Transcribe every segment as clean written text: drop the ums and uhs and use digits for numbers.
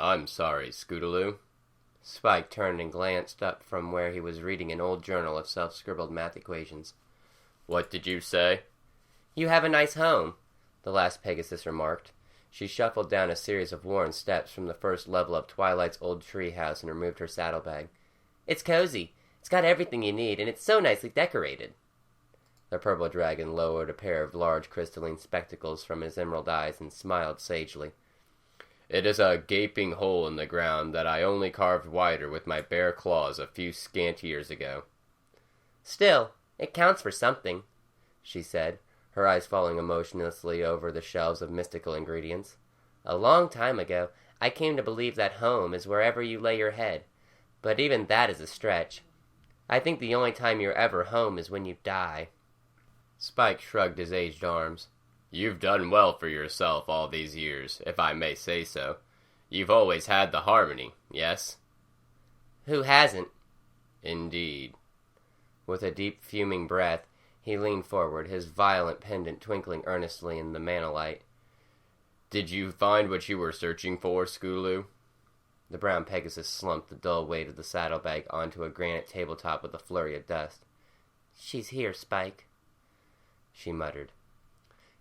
I'm sorry, Scootaloo. Spike turned and glanced up from where he was reading an old journal of self-scribbled math equations. What did you say? You have a nice home, the last Pegasus remarked. She shuffled down a series of worn steps from the first level of Twilight's old tree house and removed her saddlebag. It's cozy. It's got everything you need, and it's so nicely decorated. The purple dragon lowered a pair of large crystalline spectacles from his emerald eyes and smiled sagely. It is a gaping hole in the ground that I only carved wider with my bare claws a few scant years ago. Still, it counts for something, she said, her eyes falling emotionlessly over the shelves of mystical ingredients. A long time ago, I came to believe that home is wherever you lay your head, but even that is a stretch. I think the only time you're ever home is when you die. Spike shrugged his aged arms. You've done well for yourself all these years, if I may say so. You've always had the harmony, yes? Who hasn't? Indeed. With a deep, fuming breath, he leaned forward, his violet pendant twinkling earnestly in the manna-light. Did you find what you were searching for, Scootaloo? The brown Pegasus slumped the dull weight of the saddlebag onto a granite tabletop with a flurry of dust. She's here, Spike, she muttered.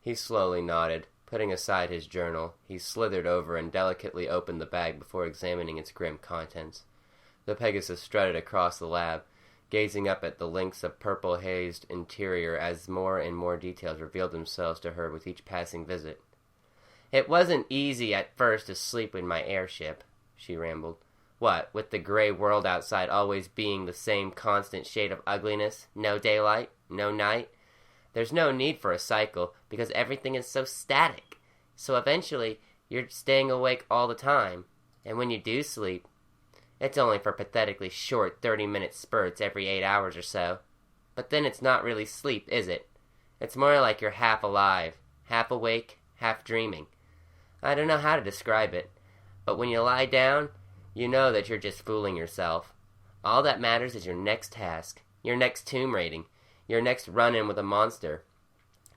He slowly nodded. Putting aside his journal, he slithered over and delicately opened the bag before examining its grim contents. The Pegasus strutted across the lab, gazing up at the links of purple-hazed interior as more and more details revealed themselves to her with each passing visit. It wasn't easy at first to sleep in my airship, she rambled. What, with the gray world outside always being the same constant shade of ugliness, no daylight, no night? There's no need for a cycle, because everything is so static. So eventually, you're staying awake all the time. And when you do sleep, it's only for pathetically short 30-minute spurts every 8 hours or so. But then it's not really sleep, is it? It's more like you're half alive, half awake, half dreaming. I don't know how to describe it, but when you lie down, you know that you're just fooling yourself. All that matters is your next task, your next tomb raiding, your next run-in with a monster.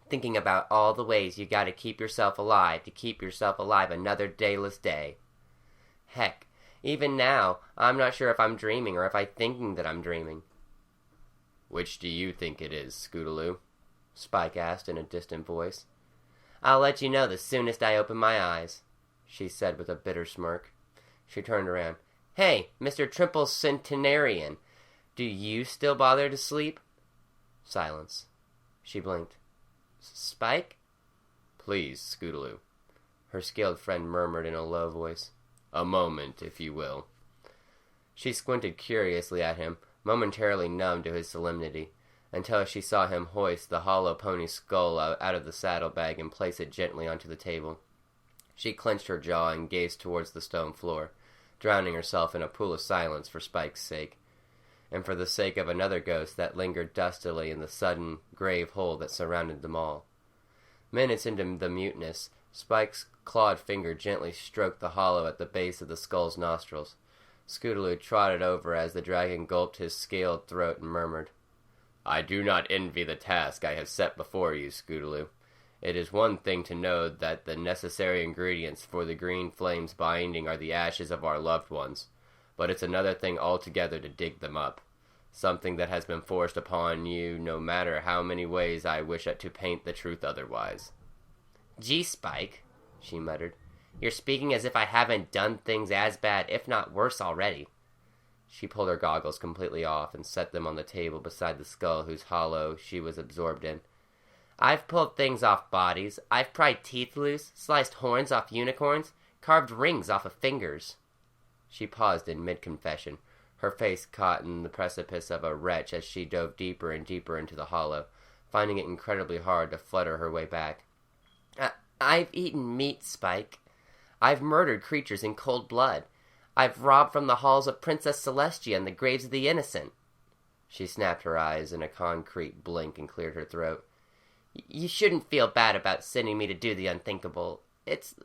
Thinking about all the ways you gotta keep yourself alive to keep yourself alive another dayless day. Heck, even now, I'm not sure if I'm dreaming or if I'm thinking that I'm dreaming. Which do you think it is, Scootaloo? Spike asked in a distant voice. I'll let you know the soonest I open my eyes, she said with a bitter smirk. She turned around. Hey, Mr. Trimple Centenarian, do you still bother to sleep? Silence. She blinked. Spike? Please, Scootaloo, her scaled friend murmured in a low voice. A moment, if you will. She squinted curiously at him, momentarily numb to his solemnity, until she saw him hoist the hollow pony's skull out of the saddlebag and place it gently onto the table. She clenched her jaw and gazed towards the stone floor, drowning herself in a pool of silence for Spike's sake, and for the sake of another ghost that lingered dustily in the sudden, grave hole that surrounded them all. Minutes into the muteness, Spike's clawed finger gently stroked the hollow at the base of the skull's nostrils. Scootaloo trotted over as the dragon gulped his scaled throat and murmured, I do not envy the task I have set before you, Scootaloo. It is one thing to know that the necessary ingredients for the green flame's binding are the ashes of our loved ones, but it's another thing altogether to dig them up, something that has been forced upon you no matter how many ways I wish to paint the truth otherwise. Gee, Spike, she muttered, you're speaking as if I haven't done things as bad, if not worse already. She pulled her goggles completely off and set them on the table beside the skull whose hollow she was absorbed in. I've pulled things off bodies. I've pried teeth loose, sliced horns off unicorns, carved rings off of fingers. She paused in mid-confession, her face caught in the precipice of a retch as she dove deeper and deeper into the hollow, finding it incredibly hard to flutter her way back. I've eaten meat, Spike. I've murdered creatures in cold blood. I've robbed from the halls of Princess Celestia and the graves of the innocent. She snapped her eyes in a concrete blink and cleared her throat. You shouldn't feel bad about sending me to do the unthinkable.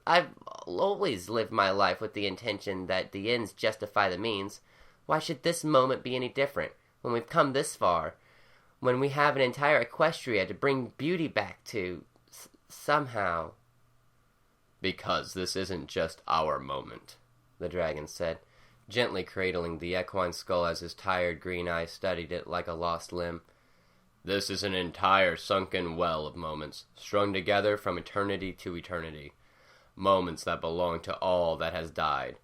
I've always lived my life with the intention that the ends justify the means. Why should this moment be any different, when we've come this far, when we have an entire Equestria to bring beauty back to, somehow? Because this isn't just our moment, the dragon said, gently cradling the equine skull as his tired green eyes studied it like a lost limb. This is an entire sunken well of moments, strung together from eternity to eternity. Moments that belong to all that has died,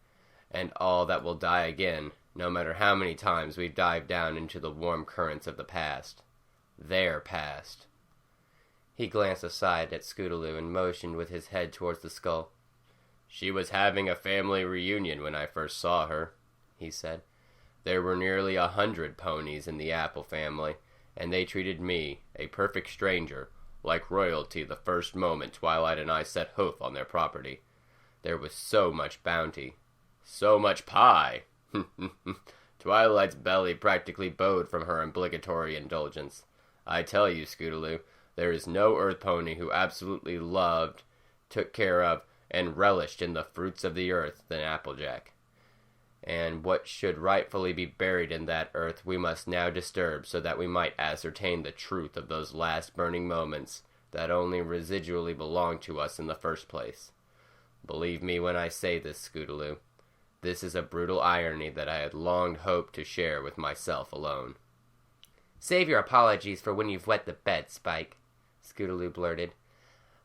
and all that will die again, no matter how many times we dive down into the warm currents of the past. Their past. He glanced aside at Scootaloo and motioned with his head towards the skull. She was having a family reunion when I first saw her, he said. There were nearly 100 ponies in the Apple family, and they treated me, a perfect stranger, like royalty the first moment Twilight and I set hoof on their property. There was so much bounty. So much pie! Twilight's belly practically bowed from her obligatory indulgence. I tell you, Scootaloo, there is no earth pony who absolutely loved, took care of, and relished in the fruits of the earth than Applejack. And what should rightfully be buried in that earth we must now disturb so that we might ascertain the truth of those last burning moments that only residually belonged to us in the first place. Believe me when I say this, Scootaloo. This is a brutal irony that I had long hoped to share with myself alone. Save your apologies for when you've wet the bed, Spike, Scootaloo blurted.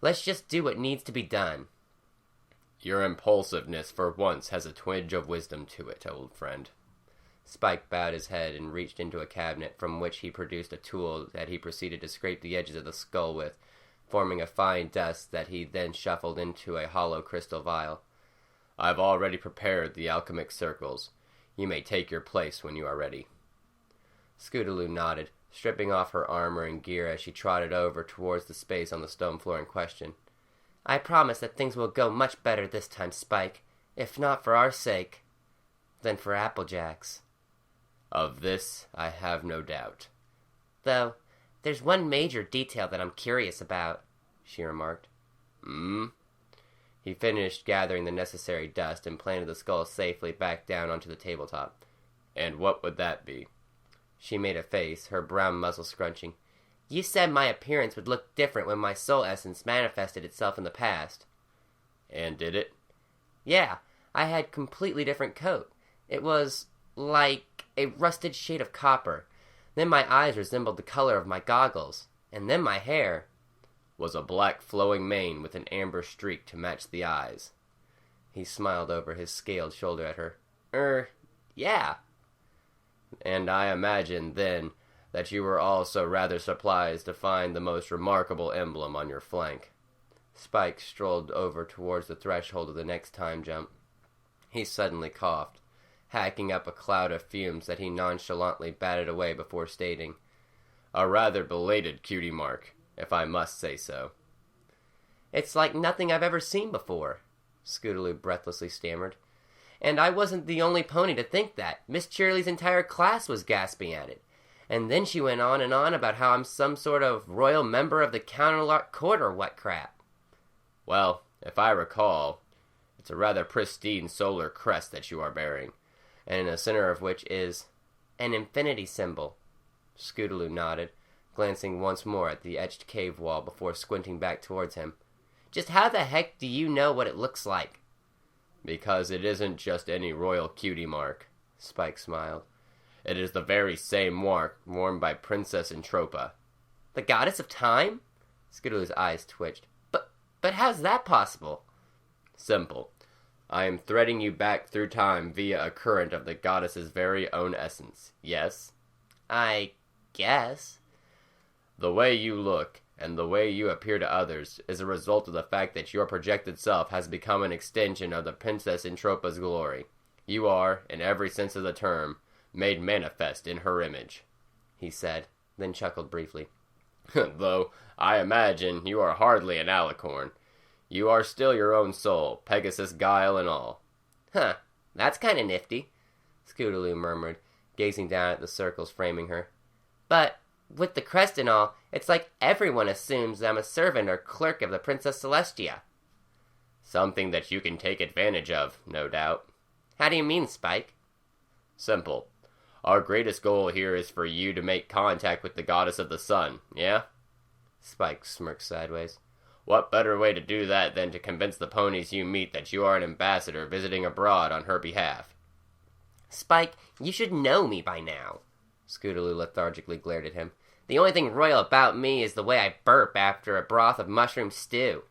Let's just do what needs to be done. Your impulsiveness for once has a twinge of wisdom to it, old friend. Spike bowed his head and reached into a cabinet from which he produced a tool that he proceeded to scrape the edges of the skull with, forming a fine dust that he then shuffled into a hollow crystal vial. I've already prepared the alchemic circles. You may take your place when you are ready. Scootaloo nodded, stripping off her armor and gear as she trotted over towards the space on the stone floor in question. I promise that things will go much better this time, Spike, if not for our sake, then for Applejack's. Of this I have no doubt. Though, there's one major detail that I'm curious about, she remarked. He finished gathering the necessary dust and planted the skull safely back down onto the tabletop. And what would that be? She made a face, her brown muzzle scrunching. You said my appearance would look different when my soul essence manifested itself in the past. And did it? Yeah, I had a completely different coat. It was like a rusted shade of copper. Then my eyes resembled the color of my goggles. And then my hair was a black flowing mane with an amber streak to match the eyes. He smiled over his scaled shoulder at her. Yeah. And I imagine, then, that you were also rather surprised to find the most remarkable emblem on your flank. Spike strolled over towards the threshold of the next time jump. He suddenly coughed, hacking up a cloud of fumes that he nonchalantly batted away before stating, A rather belated cutie mark, if I must say so. It's like nothing I've ever seen before, Scootaloo breathlessly stammered. And I wasn't the only pony to think that. Miss Cheerilee's entire class was gasping at it. And then she went on and on about how I'm some sort of royal member of the Counterlot Court or what crap. Well, if I recall, it's a rather pristine solar crest that you are bearing, and in the center of which is an infinity symbol. Scootaloo nodded, glancing once more at the etched cave wall before squinting back towards him. Just how the heck do you know what it looks like? Because it isn't just any royal cutie mark, Spike smiled. It is the very same mark worn by Princess Entropa. The goddess of time? Scootaloo's eyes twitched. But how's that possible? Simple. I am threading you back through time via a current of the goddess's very own essence. Yes? I guess. The way you look, and the way you appear to others, is a result of the fact that your projected self has become an extension of the Princess Entropa's glory. You are, in every sense of the term, made manifest in her image, he said, then chuckled briefly. Though, I imagine, you are hardly an alicorn. You are still your own soul, Pegasus guile and all. Huh, that's kind of nifty, Scootaloo murmured, gazing down at the circles framing her. But, with the crest and all, it's like everyone assumes I'm a servant or clerk of the Princess Celestia. Something that you can take advantage of, no doubt. How do you mean, Spike? Simple. Our greatest goal here is for you to make contact with the goddess of the sun, yeah? Spike smirked sideways. What better way to do that than to convince the ponies you meet that you are an ambassador visiting abroad on her behalf? Spike, you should know me by now. Scootaloo lethargically glared at him. The only thing royal about me is the way I burp after a broth of mushroom stew.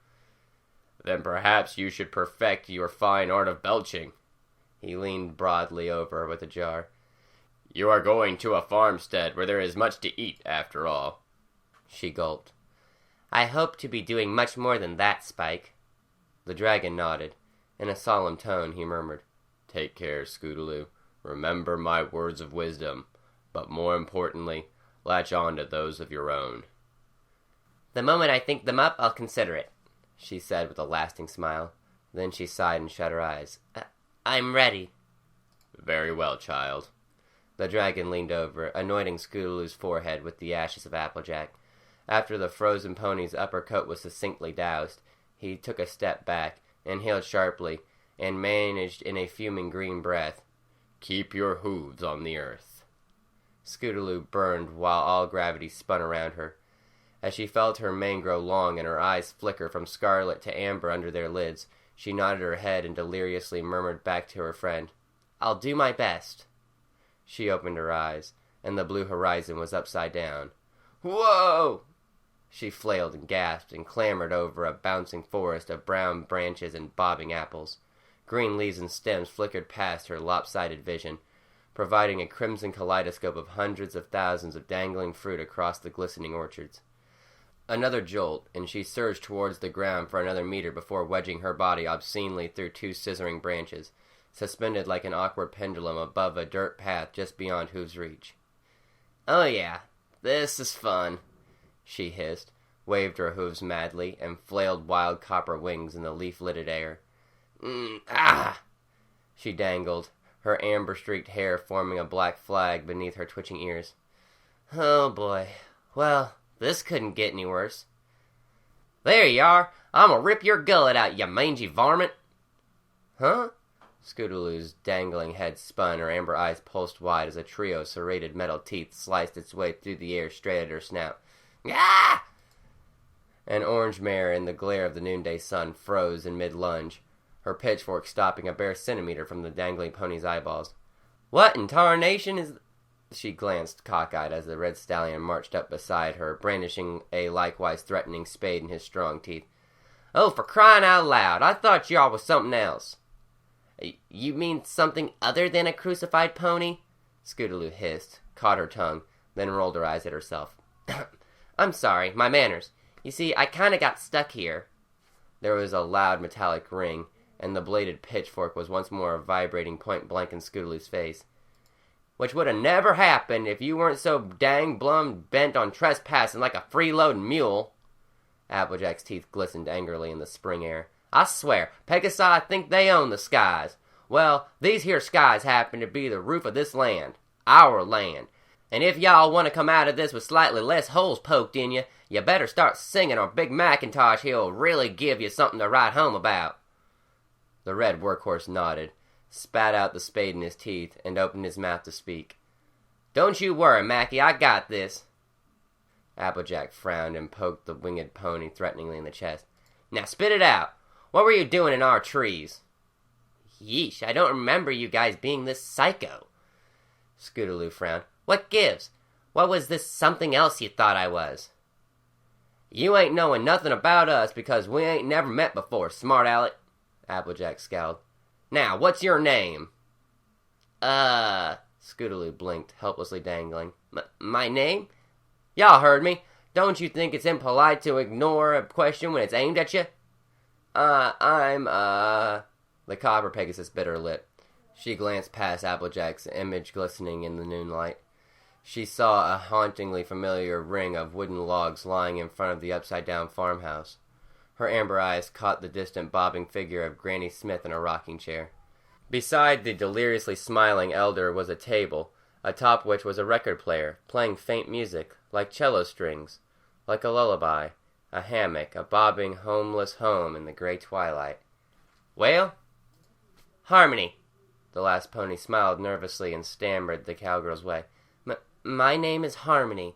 Then perhaps you should perfect your fine art of belching. He leaned broadly over with a jar. You are going to a farmstead where there is much to eat, after all. She gulped. I hope to be doing much more than that, Spike. The dragon nodded. In a solemn tone, he murmured, Take care, Scootaloo. Remember my words of wisdom. But more importantly, latch on to those of your own. The moment I think them up, I'll consider it, she said with a lasting smile. Then she sighed and shut her eyes. I'm ready. Very well, child. The dragon leaned over, anointing Scootaloo's forehead with the ashes of Applejack. After the frozen pony's upper coat was succinctly doused, he took a step back, inhaled sharply, and managed in a fuming green breath, Keep your hooves on the earth. Scootaloo burned while all gravity spun around her. As she felt her mane grow long and her eyes flicker from scarlet to amber under their lids, she nodded her head and deliriously murmured back to her friend, I'll do my best. She opened her eyes, and the blue horizon was upside down. Whoa! She flailed and gasped and clambered over a bouncing forest of brown branches and bobbing apples. Green leaves and stems flickered past her lopsided vision, providing a crimson kaleidoscope of hundreds of thousands of dangling fruit across the glistening orchards. Another jolt, and she surged towards the ground for another meter before wedging her body obscenely through two scissoring branches, suspended like an awkward pendulum above a dirt path just beyond Hooves' reach. Oh yeah, this is fun, she hissed, waved her hooves madly, and flailed wild copper wings in the leaf-lidded air. She dangled, her amber-streaked hair forming a black flag beneath her twitching ears. Oh boy, well, this couldn't get any worse. There you are! I'm gonna rip your gullet out, you mangy varmint! Huh? Scootaloo's dangling head spun, her amber eyes pulsed wide as a trio of serrated metal teeth sliced its way through the air straight at her snout. Ah! An orange mare in the glare of the noonday sun froze in mid-lunge, her pitchfork stopping a bare centimeter from the dangling pony's eyeballs. What in tarnation is... She glanced cockeyed as the red stallion marched up beside her, brandishing a likewise threatening spade in his strong teeth. Oh, for crying out loud, I thought y'all was something else. You mean something other than a crucified pony? Scootaloo hissed, caught her tongue, then rolled her eyes at herself. I'm sorry, my manners. You see, I kinda got stuck here. There was a loud metallic ring, and the bladed pitchfork was once more vibrating point-blank in Scootaloo's face. Which would have never happened if you weren't so dang blum bent on trespassing like a freeloading mule. Applejack's teeth glistened angrily in the spring air. I swear, Pegasi think they own the skies. Well, these here skies happen to be the roof of this land. Our land. And if y'all want to come out of this with slightly less holes poked in you, you better start singing or Big Macintosh he'll really give you something to write home about. The red workhorse nodded, spat out the spade in his teeth, and opened his mouth to speak. Don't you worry, Mackie, I got this. Applejack frowned and poked the winged pony threateningly in the chest. Now spit it out. What were you doing in our trees? Yeesh, I don't remember you guys being this psycho. Scootaloo frowned. What gives? What was this something else you thought I was? You ain't knowing nothing about us because we ain't never met before, smart aleck. Applejack scowled. Now, what's your name? Scootaloo blinked, helplessly dangling. My name? Y'all heard me. Don't you think it's impolite to ignore a question when it's aimed at you? The copper Pegasus bit her lip. She glanced past Applejack's image glistening in the noonlight. She saw a hauntingly familiar ring of wooden logs lying in front of the upside-down farmhouse. Her amber eyes caught the distant bobbing figure of Granny Smith in a rocking chair. Beside the deliriously smiling elder was a table, atop which was a record player, playing faint music, like cello strings, like a lullaby, a hammock, a bobbing homeless home in the gray twilight. Well? Harmony. The last pony smiled nervously and stammered the cowgirl's way. My name is Harmony.